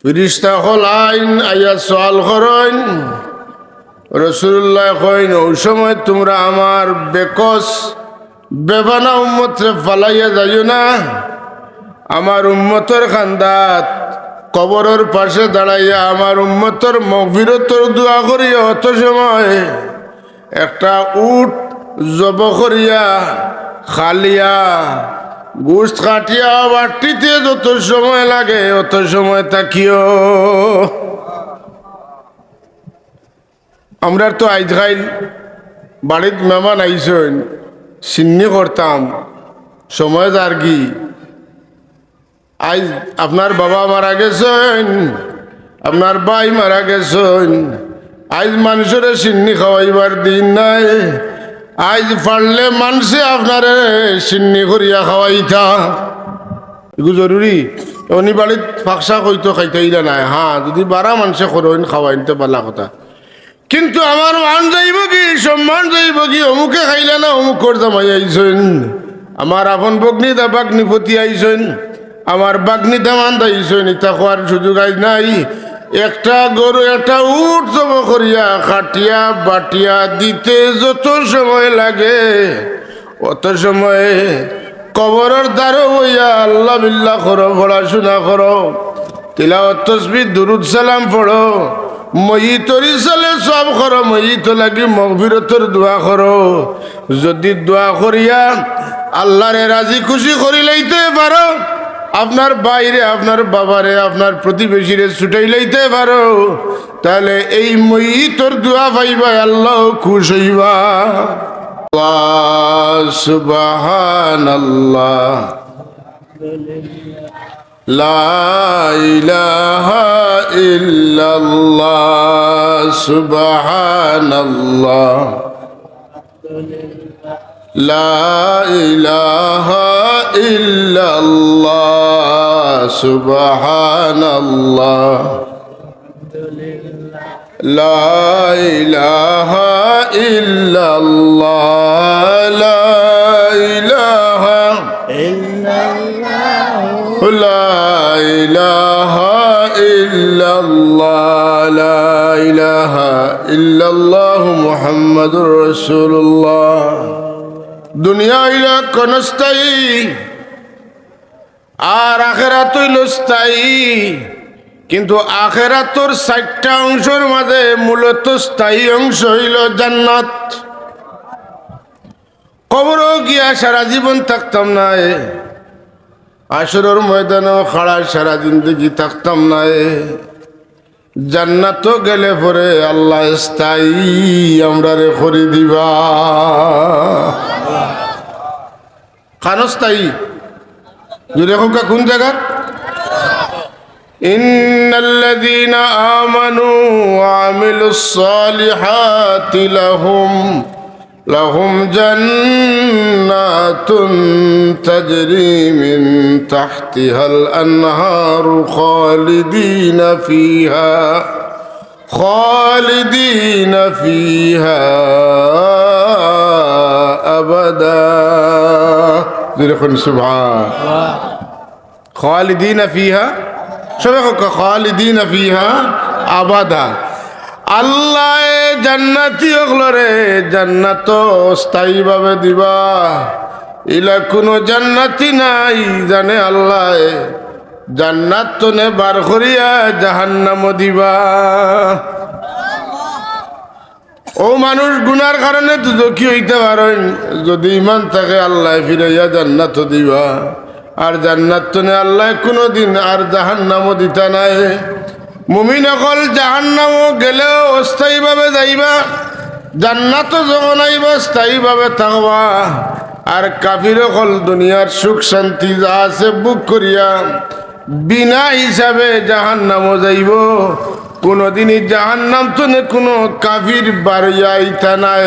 ফিরিস্তা হল আইন আইয়া সওয়াল করেন। রাসূলুল্লাহ কইন ওই সময় তোমরা আমার বেকস বেবানা উম্মতরে ফালাইয়া যাইও না। আমার উম্মতের খান্দাত কবরের পাশে দাঁড়াইয়া আমার উম্মতের মাগফিরাতের দোয়া করিয়া অত সময় একটা উট জব করিয়া খালিয়া গোশত কাটিয়া বাটিতে যত সময় লাগে অত সময় তাকিও। আমরা তো আইজগাইল বাড়িত মেহমান আইসেন সিন্নি করতাম সময় যার কি আজ আপনার বাবা মারা গেছেন, আপনার ভাই মারা গেছেন, আজ মানুষের সিন্নি খাওয়াইবার দিন নাই। আজ পারলে মানুষে আপনারে সিন্নি করিয়া খাওয়াইতা এগুলো জরুরি। উনি বাড়িত ফাঁকসা কইতো খাইতেইলা নাই, হ্যাঁ যদি বারা মানুষে করেন খাওয়াইতে পারলা কথা। কিন্তু আমার মান যাইব কি সম্মান যাইব কি অমুকে খাইলা না অমুকর জামাই আইসেন, আমার আপন বগ্নিদা বাগ্নিপতি আইসেন, আমার বাগ্নি দামান দাইছেন, এটা খোয়ার সুযোগ আজ নাই। একটা গরু একটা উট জব করিয়া খাটিয়া বাটিয়া দিতে যত সময় লাগে অত সময় কবরের দ্বারও বইয়া আল্লাহ বিল্লাহ করো, পড়াশোনা করো, তিলাওয়াত তাসবিহ দুরুদ সালাম পড়ো, ময়িতর সালে সব করো, ময়িত লাগি মাগফিরাতের দোয়া করো। যদি দোয়া করিয়া আল্লাহরে রাজি খুশি করি লইতে পারো, আপনার বাইরে আপনার বাবারে আপনার প্রতিবেশীরে ছুটাই লইতে পারো, তাহলে এই ময়িতর দোয়া পাইবা, আল্লাহ খুশ হইবা। সুবহানাল্লাহ লা ইলাহা ইল্লাল্লাহ সুবহানাল্লাহ লা ইলাহা ইল্লাল্লাহ সুবহানাল্লাহ লা ইলাহা ইল্লাল্লাহ লা ইলাহা ইল্লাল্লাহ লা ইলাহা ইল্লাল্লাহ লা ইলাহা ইল্লাল্লাহ মুহাম্মাদুর রাসূলুল্লাহ। দুনিয়া হইল ক্ষণস্থায়ী আর আখিরাত হইল স্থায়ী, কিন্তু আখিরাতর ৬০টা অংশের মাঝে মূলত স্থায়ী অংশ হইল জান্নাত। কবরও গিয়া সারা জীবন থাকতাম না, আসরের ময়দানেও খাড়া সারা জিন্দগি থাকতাম না। জান্নাত গেলে পরে আল্লাহ স্থায়ী আমরা রে করে দিবা। খানস্থায়ী যদি কোন জায়গা ইন্নাল্লাযীনা আমানু ওয়া আমিলুস সালিহাতি লাহুম জান্নাতুন তাজরি মিন তাহতিহাল আনহারু খালিদিনা ফিহা আবাদা। দেখুন সুবহানাল্লাহ, খালিদিনা ফিহা, সবাই খালিদিনা ফিহা আবাদা। আল্লাহ জান্নাতি হলরে জান্নাত স্থায়ীভাবে দিবা, ইলা কোনো জান্নাতি নাই জানে আল্লাহ জান্নাত তো নে বার করিয়া জাহান্নাম দিবা। ও মানুষ গুনার কারণে তো দুঃখী হইতে পারেন, যদি ইমান থাকে আল্লাহ ফিরাইয়া জান্নাত দিবা। আর জান্নাত তো নে আল্লাহ কোনোদিন আর জাহান্নামও দিতা নাই। মুমিন অকল জাহান্নামও গেলেও অস্থায়ীভাবে যাইবা, জান্নাতও যখন আইবা স্থায়ীভাবে থাকবা। আর কাফির অকল দুনিয়ার সুখ শান্তি যা আছে বুক করিয়া বিনা হিসাবে জাহান্নামও যাইব। কোনদিনই জাহান্নাম তো নে কোনো কাফির বাড়িয়া আইতা নাই।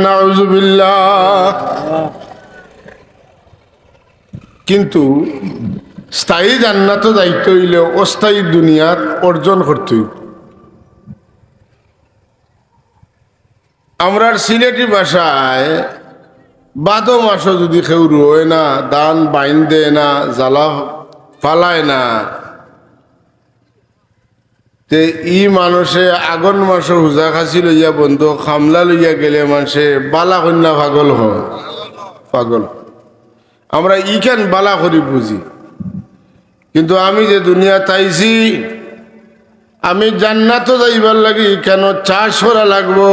নাউযুবিল্লাহ। কিন্তু স্থায়ী জান্নাত যাইতে হইলে অস্থায়ী দুনিয়ার অর্জন করতে হইব। আমরার সিলেটি ভাষায় বাদো মাসও যদি কেউ রোয় না, দান বাইন দেয় না, জ্বালা ফালায় না, তে ই মানুষে আগন মাসে হুজা খাসি লইয়া বন্ধু খামলা লইয়া গেলে মানুষে বালা কন্যা পাগল হয় পাগল। আমরা ইখান বালা করি বুঝি, কিন্তু আমি যে দুনিয়া তাইছি আমি জান্নাত যাইবার লাগি কেন চাষ করা লাগবো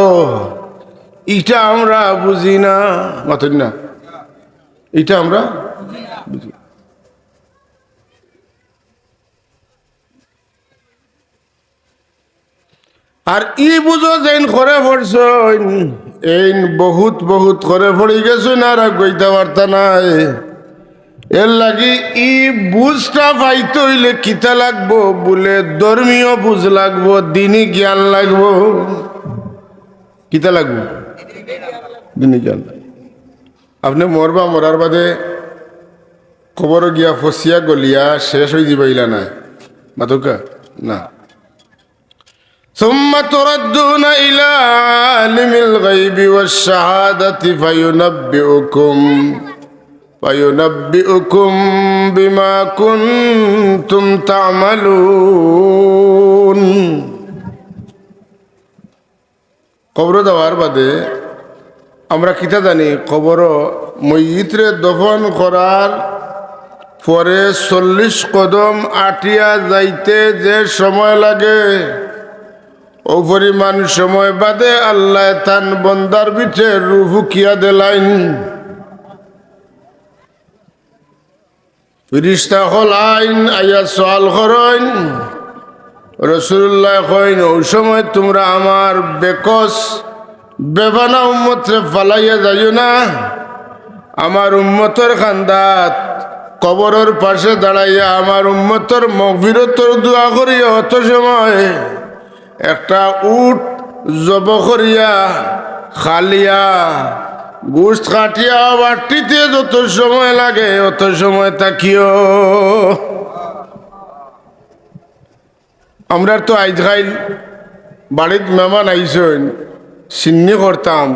ইটা আমরা বুঝি না। মাথুন না, এটা আমরা বুঝি। আর ই বুঝো যেন করে পড়ছ এই বহুত বহুত করে পড়ি গেছো না, আর গইতে পারতা নাই। এর লাগি ই বুঝটা পাইতে হইলে কিতা লাগবো বলে ধর্মীয় বুঝ লাগবো, দিনী জ্ঞান লাগবো। কিতা লাগবো? দিনী জ্ঞান। আপনি মরবা, মরার বাদে খবর গিয়া ফসিয়া গলিয়া শেষ হয়ে দিবাইলা না মাতুকা না। ثم تردون إلى عالم الغيب والشهادة فينبئكم بما كنتم تعملون। কবর দেওয়ার বাদে আমরা কিতা জানি, কবর মইয়িতরে দফন করার পরে 40 কদম আটিয়া যাইতে যে সময় লাগে ও পরিমাণ সময় বাদে আল্লাহ তান বন্দার পিঠে রূহ ফুকিয়া দিলাইন। ফিরিস্তা হল আইন আইয়া সওয়াল করেন। রাসূলুল্লাহ কইন ওই সময় তোমরা আমার বেকস বেবানা উম্মতরে ফালাইয়া যাইও না। আমার উম্মতের খান্দাত কবরের পাশে দাঁড়াইয়া আমার উম্মতের মাগফিরাতের দোয়া করিয়া অত সময় একটা উট জব করিয়া খালিয়া গোস্ত কাটিয়া বাটিতে যত সময় লাগে অত সময় তাকিও। আমরা তো আইজকাইল বাড়িত মেহমান আইসেন সিন্নি করতাম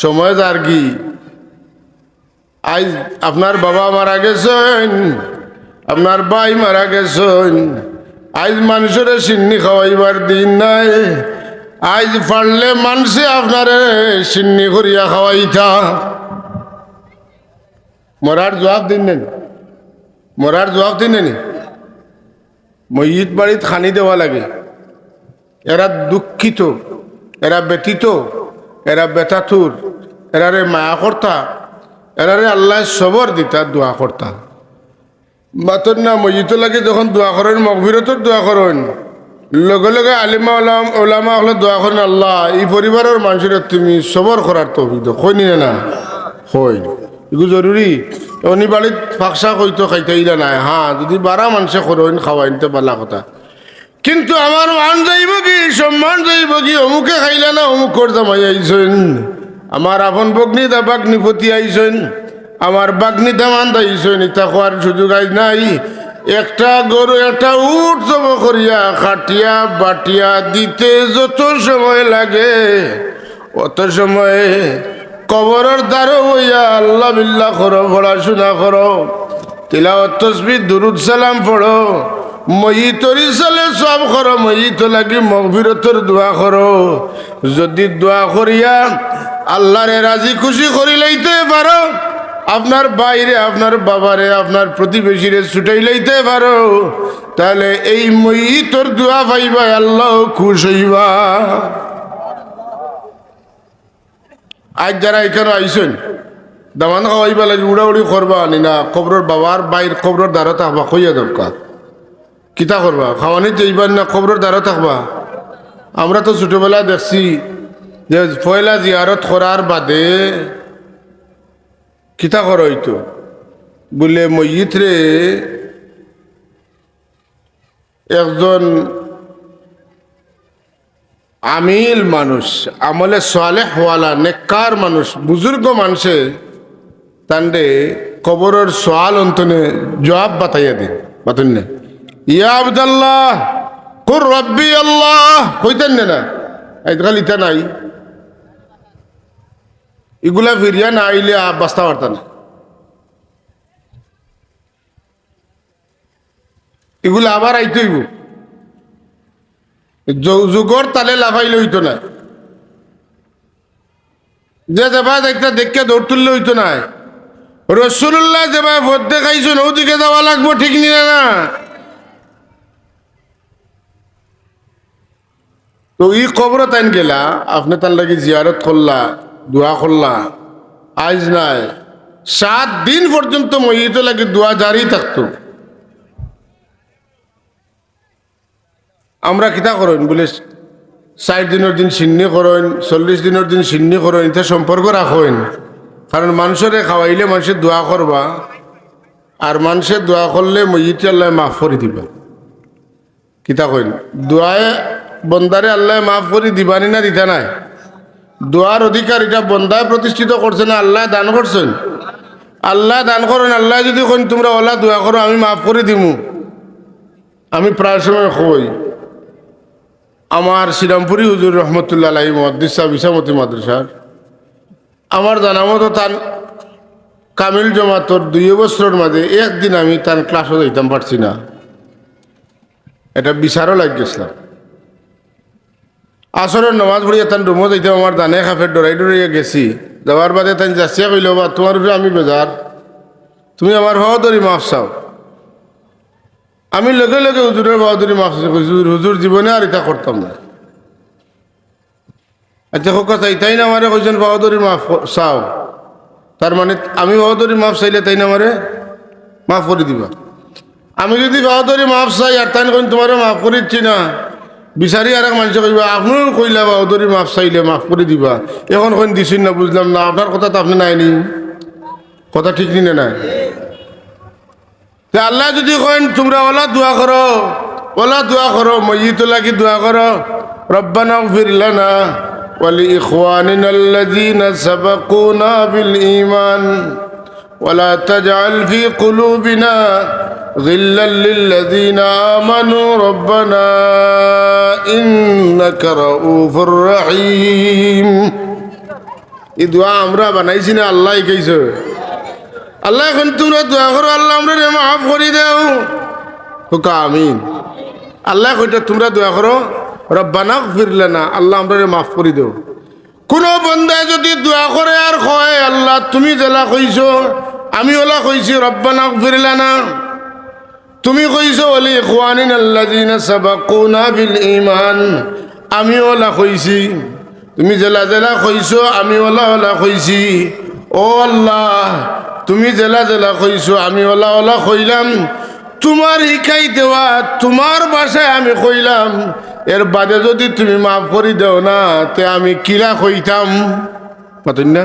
সময় যার কি আজ আপনার বাবা মারা গেছেন, আপনার ভাই মারা গেছেন, আজ মানুষের সিন্নি খাওয়াইবার দিন নাই। আজ পারলে মানুষে আপনারে সিন্নি করিয়া খাওয়াইতা। মরার জবাব দিন নেন, মরার জবাব দিন নেনি। মসজিদ বাড়িত খানি দেওয়া লাগে। এরা দুঃখিত, এরা ব্যতীত, এরা বেতাতুর, এরারে মায়া কর্তা, এরারে আল্লাহ সবর দিতা দোয়া কর্তা। মাতর না মসজিদ লাগে যখন দোয়া করেন মাগফিরাতের দোয়া করেন, লগে লগে আলিমা ওলামা হলে দোয়া করেন আল্লাহ এই পরিবারের মানুষের তুমি সবর করার তৌফিক দাও। কই নিয়ে না হয় এগুলো জরুরি। উনি বাড়িত ফাঁকসা কইতো খাইতে ইলা নাই, হ্যাঁ যদি 12 মানুষে করেন খাওয়াইতে পারলা কথা। কিন্তু আমার মান যাইব কি, সম্মান যাইব কি, অমুকে খাইলা না অমুকর জামাই আইসেন, আমার আপন বগ্নি দা বাগ্নি পতি আইসেন, আমার বাগ্নি দামান দাইসেন, ইতা খোয়ার সুযোগ আই নাই। একটা গরু একটা উট জব করিয়া খাটিয়া বাটিয়া দিতে যত সময় লাগে অত সময় কবরের দ্বারও হইয়া আল্লাহ বিল্লাহ করো, পড়াশোনা করো, তিলাওয়াত তাসবিহ দুরুদ সালাম পড়ো, মইয়িতর ইসালে সব করো, মইয়িত লাগি মাগফিরাতের দোয়া করো। যদি দোয়া করিয়া আল্লাহরে রাজি খুশি করি লইতে পারো, আপনার বাইরে আপনার বাবারে আপনার প্রতিবেশীরে ছুটাই লইতে পারো, তাহলে এই মইয়িতর দোয়া পাইবা, আল্লাহ খুশ হইবা। আজ যারা এখানে আইসেন দামান খাওয়াইবা লাগে উড়াউড়ি করবা আনি না, কবরের বাবার বাইর কবরের দ্বারা থাকবা, কইয়া দরকার কিতা করবা, খাওয়ানি যাইবার না কবরের দ্বারা থাকবা। আমরা তো ছোটবেলায় দেখছি যে পয়লা জিয়ারত করার বাদে কিতা কর হইতো বলে মসজিদ রে একজন আমিল মানুষ, আমলে সালেহ ওয়ালা নেককার মানুষ, বুজুর্গ মানুষে তান্ডে কবরের সোয়াল অন্তনে জবাব বাতাইয়া দিন। বাতুন না ইয়া আব্দুল্লাহ কুর রব্বি আল্লাহ কইতেন না, আজকাল ইটা নাই, এগুলা ফিরিয়া না আইলে বাস্তা পারতা না, এগুলা আবার আইতেইব। যুগর তালে লাফাইলে হইতো না, যে যাবা একটা দেখে দৌড় তুললে হইতো না। রসুল্লাহ যাবা ভোট দেখাইছেন ওদিকে যাওয়া লাগবো, ঠিক নিয়ে না? তো ই কবর তাইন গেলা, আপনি তার লাগি জিয়ারত করলা, দোয়া করলা, আজ নাই 7 দিন পর্যন্ত মইতো লাগে দোয়া জারি থাকতো। আমরা কিতা করেন বলে 60 দিনের দিন সিন্নি করেন, 40 দিনের দিন সিন্নি করেন, এটা সম্পর্ক রাখেন। কারণ মানুষরে খাওয়াইলে মানুষের দোয়া করবা, আর মানুষের দোয়া করলে মইতে আল্লাহ মাফ করে দিবা। কিতা কইন, দোয়ায় বন্দারে আল্লাহ মাফ করে দিবানি না দিতা নাই? দোয়ার অধিকার এটা বন্দায় প্রতিষ্ঠিত করছে না আল্লাহ দান করছেন? আল্লাহ দান করেন। আল্লাহ যদি কইন তোমরা ওলা দোয়া করো আমি মাফ করে দিমু। আমি প্রায় সময় কই, আমার শ্রীরামপুরি হুজুর রহমতুল্লাহ আলাইহি মুহাদ্দিস সাহেব ইসামতি মাদ্রাসার আমার জানা মতো তার কামিল জমাতর 2 বছরের মাঝে একদিন আমি তার ক্লাসও যাইতাম পারছি না, এটা বিচারও লাগিয়েছিলাম। আসরের নমাজ পড়িয়া তান রুমও যাইতাম, আমার দানে খাফের ডরাইয়া গেছি। যাওয়ার বাদে তাই যাচ্ছিয়া কইল, বা তোমার উপরে আমি বেজার, তুমি আমার বাহাদুরি মাফ চাও। আমি লগে লগে হুজুরের বাহাদুরি মাফ চাইছি, হুজুর জীবনে আর এটা করতাম না। আচ্ছা হোক কথা, তাই না আমারে কইছেন বাহাদুরি মাফ চাও, তার মানে আমি বাহাদুরি মাফ চাইলে তাই না আমারে মাফ করে দিবা। আমি যদি বাহাদুরি মাফ চাই আর তাই কইন তোমারে মাফ করে দিচ্ছি না, বিচারি আর এক মানুষ কইবা আপনার কইলা বাহাদুরি মাফ চাইলে মাফ করে দিবা, এখন কইন দিছেন না, বুঝলাম না। আপনার কথা তো আপনি নাইনি, কথা ঠিক নিনে নাই। আল্লাহ যদি কইন তোমরা ওলা দোয়া করো, ওলা দোয়া করো, মইতো লাগি দোয়া করো, রব্বানা ইগফির লানা ওয়া লিইখওয়ানিনা আল্লাযীনা সাবাকুনা বিল ঈমান ওয়া লা তাজআল ফি কুলুবিনা গিল্লাল লিল্লাযীনা আমানু রব্বানা ইন্নাকা রাউফুর রহিম। এই দোয়া আমরা বানাইছি না, আল্লাহ কইছে। আল্লাহ এখন তোমরা দোয়া করো আল্লাহ আমরা মাফ করে দেও, হুকা আমিন। আল্লাহ কইটা তোমরা দোয়া করো রব্বানা ইগফির লানা, আল্লাহ আমরা মাফ করে দেও। কোন বান্দা যদি দোয়া করে আর কয় আল্লাহ তুমি জেলা কইছো, আমি ওলা কইছি রব্বানা ইগফির লানা, তুমি কইছো ওলি ইখওয়ানিনা আল্লাযীনা সাবাকুনা বিল ঈমান, আমি ওলা কইছি। তুমি জেলা জেলা কইছো, আমি ওলা ওলা কইছি। ও আল্লাহ তুমি জেলা জেলা কইছো, আমি ওলা ওলা কইলাম, তোমার শিখাই দেওয়া তোমার বাসায় আমি কইলাম, এর বাদে যদি তুমি মাফ করে দেও না তে আমি কিলা কইতাম? পাতুন না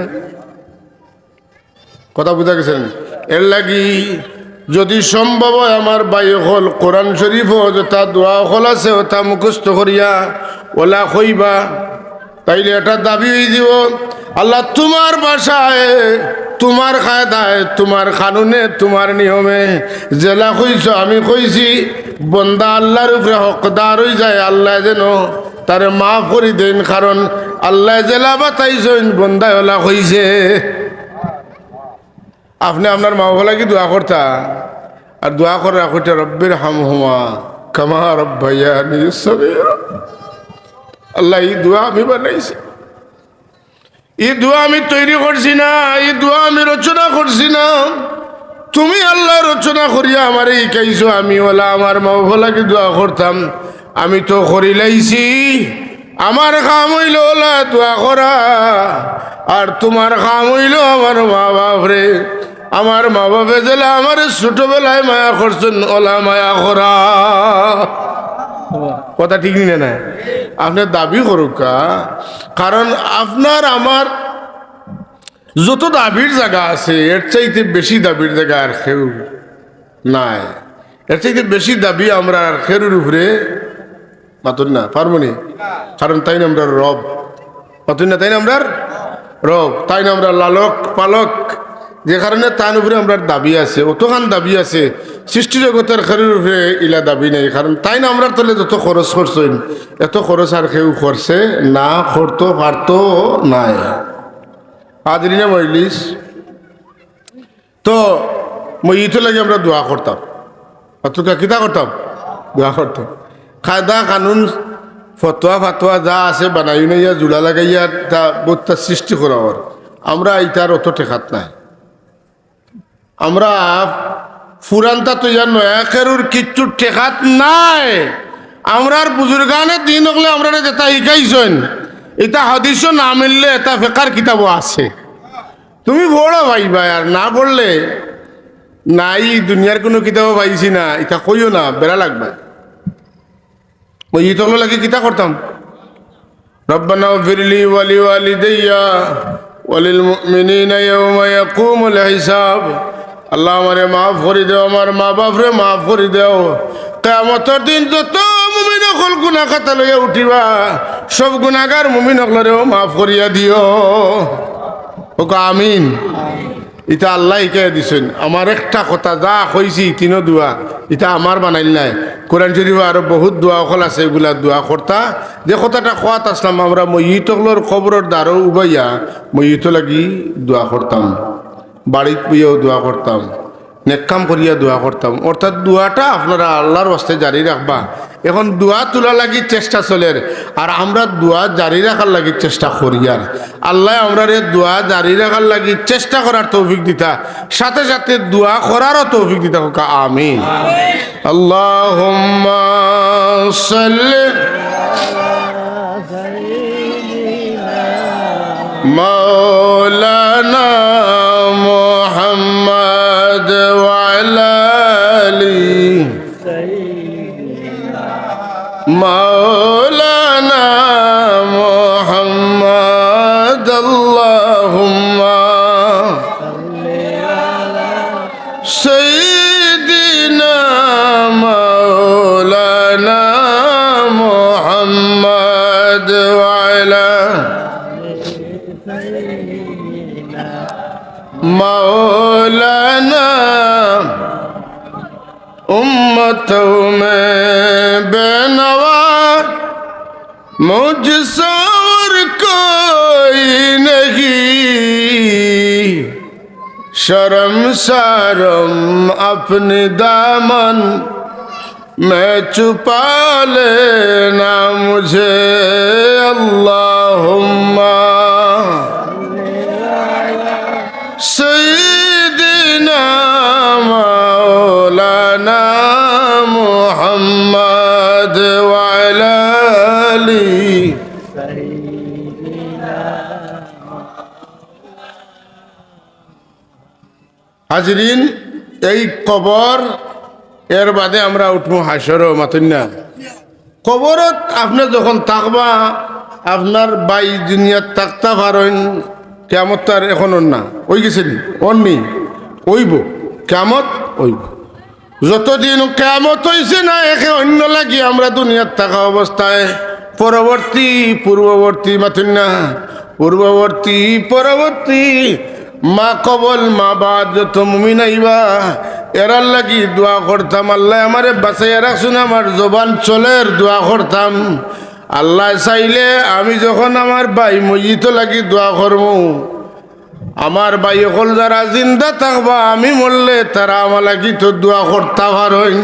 কথা বুঝা গেছেন? এর লাগি যদি সম্ভব হয় আমার ভাই হল কোরআন শরীফ যথা দোয়া হল আছে ওটা মুখস্থ করিয়া ওলা কইবা, তাইলে এটা দাবি হয়ে দিব আল্লাহ তোমার বাসায় তোমার কায়দায় তোমার কানুনে তোমার নিয়মে জেলা কইছ আমি কইছি, বন্দা আল্লাহর উপরে হকদার হয়ে যায়, আল্লাহ যেন তারে মাফ করে দেন, কারণ আল্লাহ জেলা বাতাইছেন বন্দায় ওলা কইছে। আপনি আপনার মা বাবা কি দোয়া করতা, আর দোয়া করে রাখতে রব্বির হামহুমা কামা রব্বায়ানি সগীরা। আল্লাহ এই দোয়া আমি বানাইছি, এই দোয়া আমি তৈরি করছি না, এই দোয়া আমি রচনা করছি না, তুমি আল্লাহ রচনা করিয়া আমার এই কাইছো। আমি ওলা আমার মা বাবাকে দোয়া করতাম, আমি তো করি লাইছি। আমার কাম হইল ওলা দোয়া করা, আর তোমার কাম হইল আমার মা বাপরে, আমার মা বাপে জেলা আমার ছোটবেলায় মায়া করছেন, ওলা মায়া করা। কথা ঠিক নিয়ে না আপনার দাবি করুকা, কারণ আপনার আমার যত দাবির জায়গা আছে এর চাইতে বেশি দাবির জায়গা আর কেউ নাই। এর চাইতে বেশি দাবি আমরা আর খেরুর উপরে পাতুন না পারবো নি, কারণ তাই না আমরা রব, পাতুন না তাই না আমরা রব, তাই না আমরা লালক পালক, যে কারণে তার উপরে আমরা দাবি আছে, অতখান দাবি আছে। সৃষ্টি জগতের খেরুর উপরে ইলা দাবি নেই, কারণ তাই না আমরা তলে যত খরচ করছেন এত খরচ আর কেউ করছে না, করতো পারতো নাই। আদরিনা মজলিস তো মইতো লাগে আমরা দোয়া করতাম, অতটা কিতা করতাম, দোয়া করতাম। কায়দা কানুন ফতোয়া ফাতোয়া যা আছে বানাই নাইয়া জোড়া লাগাইয়া তা বোধটা সৃষ্টি করার আমরা এইটার অত ঠেকাত নাই। আমরা ফুরান্তা তো জানো একেরুর কিচ্ছু ঠেকাত নাই। আমরার বুজুর্গানে দিন হলে আমরা যেটা শিখাইছেন এটা হাদিসও না মিললে এটা ফেকার কিতাবও আছে। তুমি বড় ভাইবা আর না বললে নাই দুনিয়ার কোনো কিতাবও পাইছি না এটা কইও না, বেড়া লাগবে। ওই ইতলো লাগে কিতা করতাম রব্বানা ফিরলি ওয়ালি ওয়ালিদাইয়া ওয়ালিল মুমিনিনা ইয়াওমা ইয়াকুমুল হিসাব। আল্লাহ আমারে মাফ করে দেও, আমার মা বাপরে মাফ করে দেও। কিয়ামতের দিন যত মুমিন হল গুনাহ খাতা লইয়া উঠিবা সব গুনাহগার মুমিন হলরেও মাফ করিয়া দিও। ওকে আমিন। এটা আল্লাহ কে দিছেন। আমার একটা কথা যা কইছি তিনো দোয়া এটা আমার বানাইল নাই। কোরআন শরীফ আরো বহুত দোয়া অকল আছে, এগুলা দোয়া করতা। যে কথাটা কোয়াত আসলাম আমরা মইতগুলোর খবরের দ্বারও উবাইয়া মইত লাগি দোয়া করতাম, বাড়িত বইয়াও দোয়া করতাম, নেকাম করিয়া দোয়া করতাম। অর্থাৎ দোয়াটা আপনারা আল্লাহর ওয়াস্তে জারি রাখবা। এখন দোয়া তোলা লাগি চেষ্টা চলের আর আমরা দোয়া জারি রাখার লাগি চেষ্টা করি। আর আল্লাহ আমরা দোয়া জারি রাখার লাগি চেষ্টা করার তৌফিক দিতা, সাথে সাথে দোয়া করারও তৌফিক দিতা। আমিন। আল্লাহুম্মা সাল্লি মাওলানা মুহাম্মদ ওয়া আলা আলি মাওলানা মুহাম্মদ। আল্লাহুম্মা সাইয়্যিদিনা মাওলানা মুহাম্মদ ওয়া আলা मौलाना उम्मतों में बेनवा मुझसे और कोई नहीं। शर्म शर्म अपने दामन मैं छुपा लेना मुझे। अल्लाहुम्मा सय्यिदिना मौलाना मुहम्मद व अला आली। হাজরিন, এই কবর এর বাদে আমরা উঠবো হাসর মাতুন্না। কবরত আপনি যখন থাকবা আপনার বাই দুনিয়াত থাকতে পারেন, কেমত তার এখন না ওই গেছে নি অন্নি ওইব কেমত ওইব। যতদিন কেমত হয়েছে না একে অন্য লাগি আমরা দুনিয়ার থাকা অবস্থায় পূর্ববর্তী মাতুন্না পরবর্তী মা কবল মা বাদ যত মুমিন আইবা এরার লাগি দোয়া করতাম। আল্লাহ আমারে বাঁচাইয়া রাখছুন, আমার জবান চলের দোয়া করতাম। আল্লাহ চাইলে আমি যখন আমার ভাই মজিত লাগি দোয়া করব, আমার ভাই সকল যারা জিন্দা থাকবা আমি মরলে তারা আমার লাগি তো দোয়া করতে পারেন।